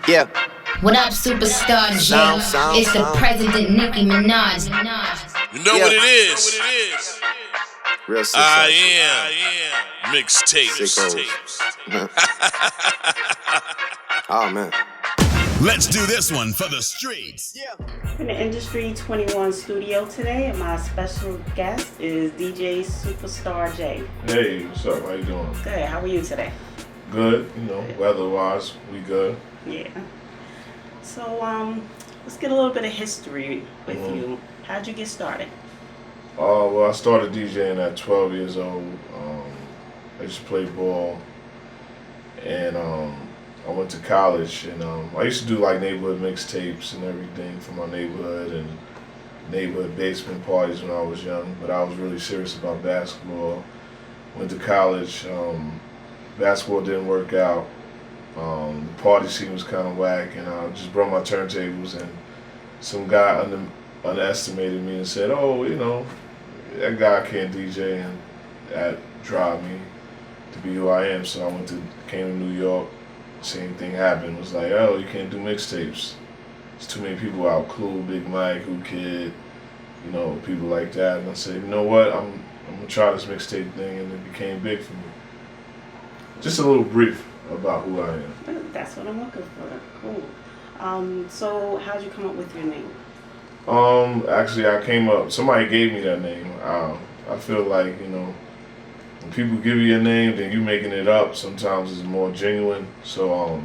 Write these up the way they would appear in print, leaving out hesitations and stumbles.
Yeah. What up, superstar J? It's the president, Nicki Minaj. You know what it is? Real sick. I am mixtapes. Oh man. Let's do this one for the streets. In the Industry 21 studio today, and my special guest is DJ Superstar J. Hey, what's up? How you doing? Good. How are you today? Good. You know, weather-wise, we good. Yeah. So, let's get a little bit of history with you. How'd you get started? Well, I started DJing at 12 years old. I used to play ball, and I went to college, and I used to do like neighborhood mixtapes and everything for my neighborhood and neighborhood basement parties when I was young. But I was really serious about basketball. Went to college. Basketball didn't work out. The party scene was kind of whack, and I just brought my turntables, and some guy underestimated me and said, "Oh, you know, that guy can't DJ," and that drive me to be who I am. So I came to New York. Same thing happened. It was like, "Oh, you can't do mixtapes. There's too many people out. Clue, Big Mike, Who Kid, you know, people like that." And I said, "You know what? I'm gonna try this mixtape thing," and it became big for me. Just a little brief about who I am. That's what I'm looking for. Cool. So how'd you come up with your name? Actually, somebody gave me that name. I feel like, you know, when people give you a name, then you making it up. Sometimes it's more genuine. So,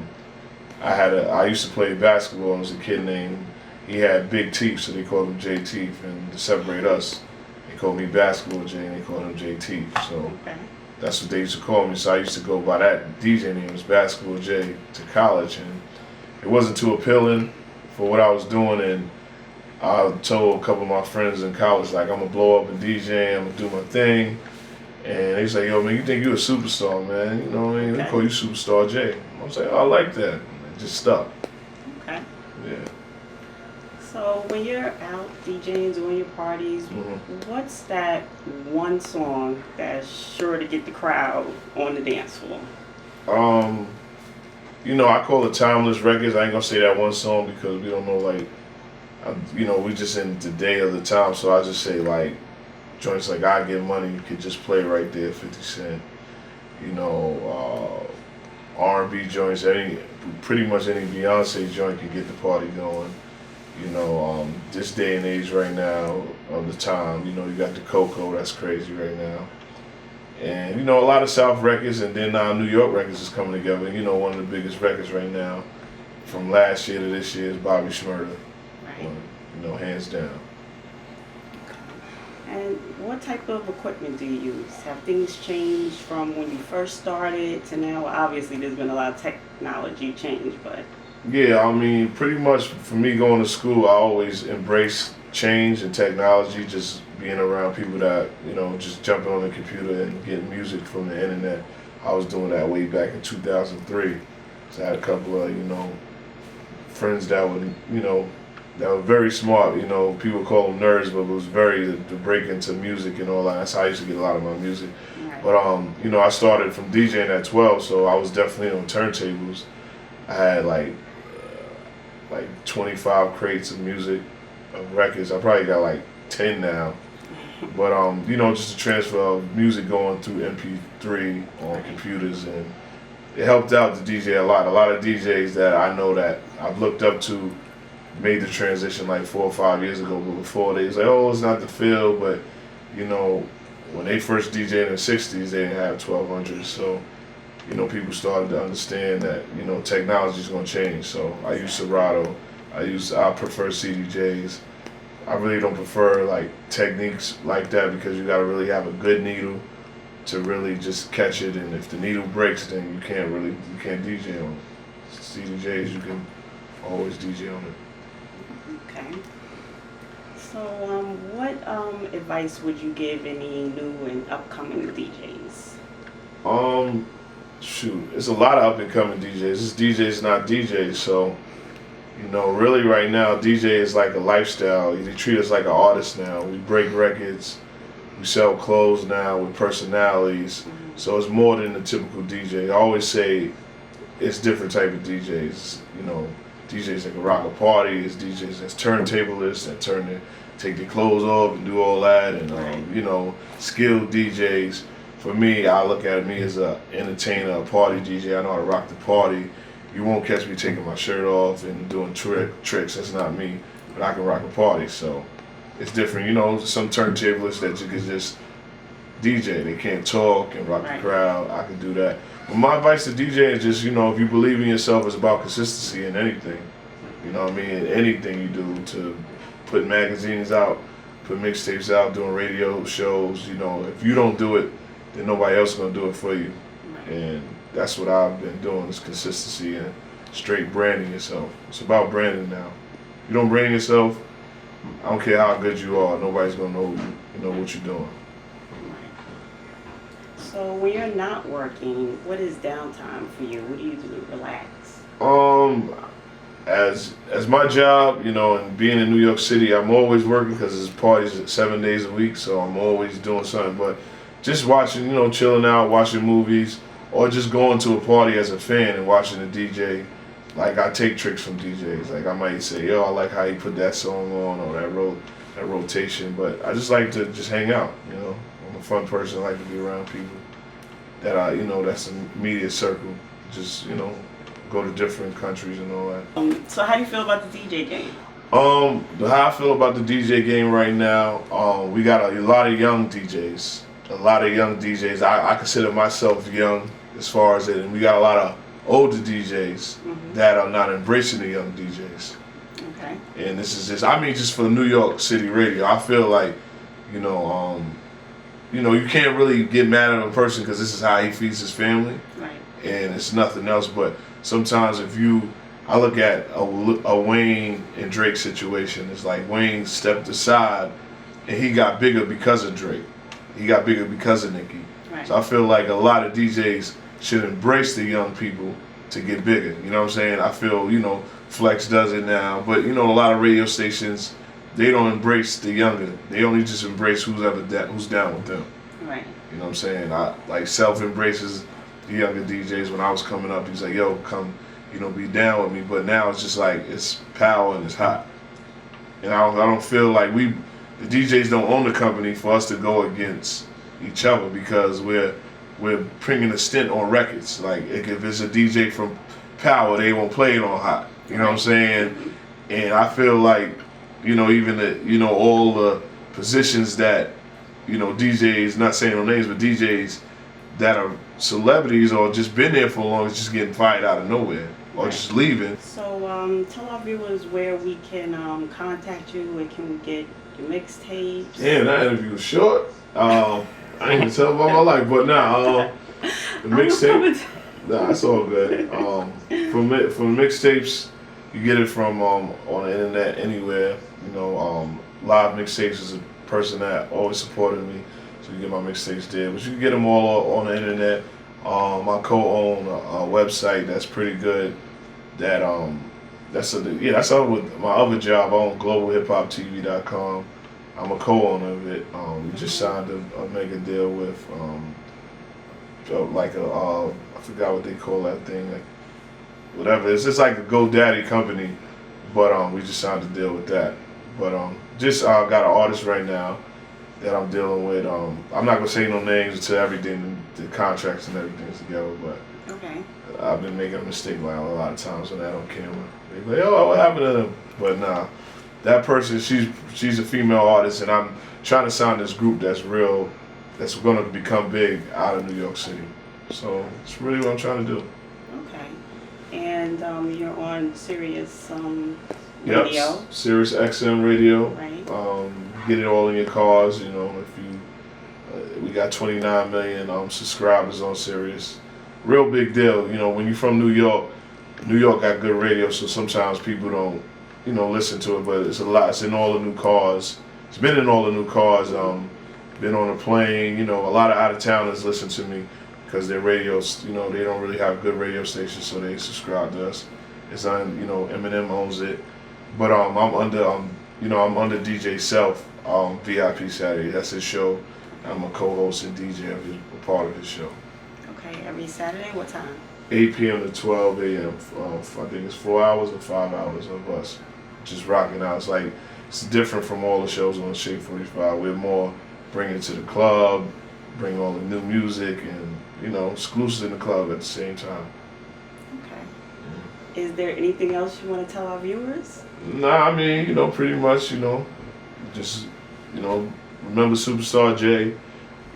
I used to play basketball. There was a kid named, he had big teeth, so they called him J Teeth. And to separate us, they called me Basketball J, and they called him J Teeth. So that's what they used to call me. So I used to go by that DJ name, was Basketball J, to college, and it wasn't too appealing for what I was doing. And I told a couple of my friends in college, like, I'm gonna blow up in DJ, I'm gonna do my thing. And they say, "Yo, man, you think you're a superstar, man? You know what I mean? They call you Superstar J." I was like, "Oh, I like that." And it just stuck. Okay. Yeah. So when you're out DJing, doing your parties, what's that one song that's sure to get the crowd on the dance floor? You know, I call it timeless records. I ain't gonna say that one song because we don't know, like, you know, we just in the day of the time. So I just say, like, joints like I Get Money, you could just play right there, 50 Cent. You know, R&B joints, pretty much any Beyonce joint can get the party going. You know, this day and age right now of the time, you know, you got the Coco, that's crazy right now. And, you know, a lot of South records, and then now New York records is coming together. You know, one of the biggest records right now from last year to this year is Bobby Shmurda. Right. You know, hands down. And what type of equipment do you use? Have things changed from when you first started to now? Obviously, there's been a lot of technology change, but... Yeah, I mean, pretty much for me going to school, I always embrace change and technology, just being around people that, you know, just jumping on the computer and getting music from the internet. I was doing that way back in 2003. So I had a couple of, you know, friends that would, you know, that were very smart, you know, people call them nerds, but it was to break into music and all that. That's how I used to get a lot of my music. Right. But, you know, I started from DJing at 12, so I was definitely on turntables. I had like 25 crates of music, of records. I probably got like 10 now. But, you know, just the transfer of music going through MP3 on computers, and it helped out the DJ a lot. A lot of DJs that I know that I've looked up to made the transition like 4 or 5 years ago, but before they was like, "Oh, it's not the feel," but, you know, when they first DJed in the 60s, they didn't have 1200s, so, you know, people started to understand that, you know, technology is going to change. So I use Serato, I prefer CDJs. I really don't prefer like techniques like that because you got to really have a good needle to really just catch it, and if the needle breaks, then you can't DJ on it. CDJs, you can always DJ on it. Okay. So, what advice would you give any new and upcoming DJs? Shoot, it's a lot of up and coming DJs. It's DJs, not DJs. So, you know, really right now, DJ is like a lifestyle. They treat us like an artist now. We break records, we sell clothes now with personalities. So it's more than the typical DJ. I always say it's different type of DJs. You know, DJs that can rock a party, it's DJs that's turntablists that take their clothes off and do all that, and you know, skilled DJs. For me, I look at me as a entertainer, a party DJ. I know how to rock the party. You won't catch me taking my shirt off and doing tricks. That's not me. But I can rock a party, so it's different. You know, some turntablists that you can just DJ. They can't talk and rock the crowd. I can do that. But my advice to DJ is just, you know, if you believe in yourself, it's about consistency in anything. You know what I mean? Anything you do, to put magazines out, put mixtapes out, doing radio shows. You know, if you don't do it, then nobody else is gonna do it for you. And that's what I've been doing, is consistency and straight branding yourself. It's about branding now. You don't brand yourself, I don't care how good you are, nobody's gonna know what you're doing. So when you're not working, what is downtime for you? What do you do to relax? As my job, you know, and being in New York City, I'm always working because there's parties 7 days a week, so I'm always doing something. But just watching, you know, chilling out, watching movies, or just going to a party as a fan and watching the DJ. Like, I take tricks from DJs. Like, I might say, yo, I like how you put that song on, or that rotation. But I just like to just hang out, you know. I'm a fun person. I like to be around people that you know, that's a media circle. Just, you know, go to different countries and all that. So how do you feel about the DJ game? How I feel about the DJ game right now, we got a lot of young DJs. A lot of young DJs. I consider myself young as far as it, and we got a lot of older DJs that are not embracing the young DJs. Okay. And this is just for New York City radio. I feel like, you know, you can't really get mad at a person because this is how he feeds his family, right? And it's nothing else. But sometimes I look at a Wayne and Drake situation. It's like Wayne stepped aside, and he got bigger because of Drake. He got bigger because of Nicki. Right. So I feel like a lot of DJs should embrace the young people to get bigger. You know what I'm saying? I feel, you know, Flex does it now, but you know, a lot of radio stations, they don't embrace the younger. They only just embrace who's down with them. Right. You know what I'm saying? Like Self embraces the younger DJs. When I was coming up, he's like, yo, come, you know, be down with me. But now it's just like, it's power and it's hot. And I don't feel like the DJs don't own the company for us to go against each other, because we're bringing a stint on records. Like, if it's a DJ from Power, they won't play it on Hot. You know what I'm saying? And I feel like, you know, even all the positions that, you know, DJs, not saying no names, but DJs that are celebrities or just been there for long, is just getting fired out of nowhere or just leaving. So tell our viewers where we can contact you, where can we get your mixtapes. Damn, that interview was short. I ain't even tell about my life, but nah, the mixtape, nah, it's all good. From mixtapes, you get it from on the internet anywhere. You know, Live Mixtapes is a person that always supported me, so you get my mixtapes there. But you can get them all on the internet. I co-own a website that's pretty good. That's up with my other job. I own globalhiphoptv.com. I'm a co-owner of it. We just signed a mega deal with I forgot what they call that thing, like whatever. It's just like a GoDaddy company, but we just signed a deal with that. But just got an artist right now that I'm dealing with. I'm not gonna say no names until everything, the contracts and everything's together. But okay. I've been making a mistake like a lot of times on that on camera. They like, oh, what happened to them? But nah, that person, she's a female artist, and I'm trying to sign this group that's real, that's gonna become big out of New York City. So it's really what I'm trying to do. Okay. And you're on Sirius radio. Yep, Sirius XM radio. Right. Get it all in your cars. You know, if you, we got 29 million subscribers on Sirius. Real big deal. You know, when you're from New York got good radio, so sometimes people don't, you know, listen to it. But it's a lot. It's in all the new cars. It's been in all the new cars. Been on a plane. You know, a lot of out of towners listen to me because their radios, you know, they don't really have good radio stations, so they subscribe to us. It's on, you know, Eminem owns it. But I'm under under DJ Self, VIP Saturday. That's his show. I'm a co-host and DJ of a part of his show. Okay, every Saturday, what time? 8 p.m. to 12 a.m. I think it's 4 hours or 5 hours of us just rocking out. It's like, it's different from all the shows on Shade 45. We're more bringing it to the club, bring all the new music and, you know, exclusives in the club at the same time. Okay. Is there anything else you want to tell our viewers? Nah, I mean, you know, pretty much, you know, just, you know, remember Superstar J,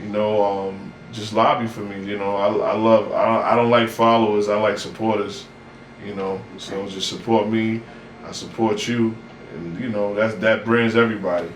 you know, just lobby for me, you know. I don't like followers, I like supporters, you know. So just support me, I support you, and you know, that brings everybody.